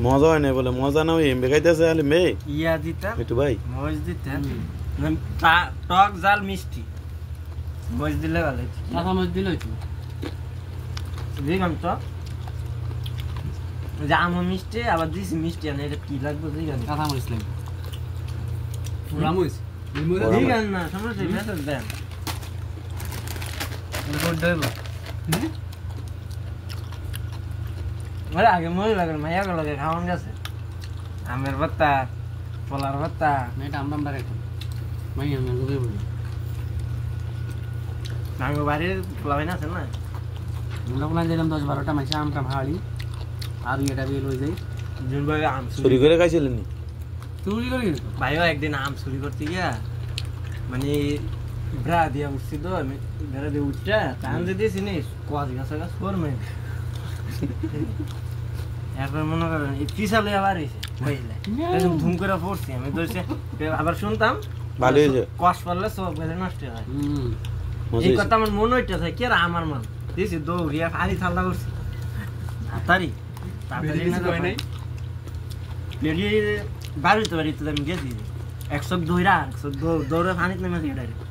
মজা হয় না বলে মজা না ওই এমবে খাইতেছে আলে মে ইয়া দিতা একটু ভাই মজ দিতা টক জাল মিষ্টি মজ দিলে ভালো হতো কাঁচা মরিচ দিলে হইতো দিলাম তো জাম মিষ্টি আবার দিছি মিষ্টি আনে এটা কি লাগবে দিগান কাঁচা মরিচ লাগবে পুরা মরিচ দিগান না সমস্যা ভেতর দেন রিপোর্ট দেব আরে আগে মই লাগে মাইয়া লাগে খাওয়ান গেছে আমের ভর্তা পোলার ভর্তা এটা আমরা আমরা রাখি মাইয়া না গুবে বলি নাঙ্গ বাড়ির পোলা ভাই না আছে না আমরা কোন দিলাম 10-12টা মাইসা আমটা ভাড়ি আর এটা দিয়ে লই যাই জুন ভাই আম চুরি করে খাইছিলেন নি চুরি করি ভাইও একদিন আম চুরি করতে গিয়া মানে ব্রা দিয়া উঠছি তো আমি বেড়া দিয়ে উঠটা টান দিয়ে দিয়েছি নি কোয়াজ গাছ কর মেয়ে এরপর মনে করেন এই পিছালে আবার এসে ধুম করে পড়ছি আমি তো আবার শুনতাম ভালো হয়েছে কষ পড়লে সব বেড়ে নষ্ট হয় এই কথা আমার মনে হইতেছে কি আর আমার মান দিয়েছি দৌড়িয়া খালি ঠান্ডা করছি তাড়াতাড়ি তাড়াতাড়ি বাড়িতে আমি গেছি 100 দৌড়া 100 দৌড়ে পানিতে নেমে গিয়ে ডাইরেক্ট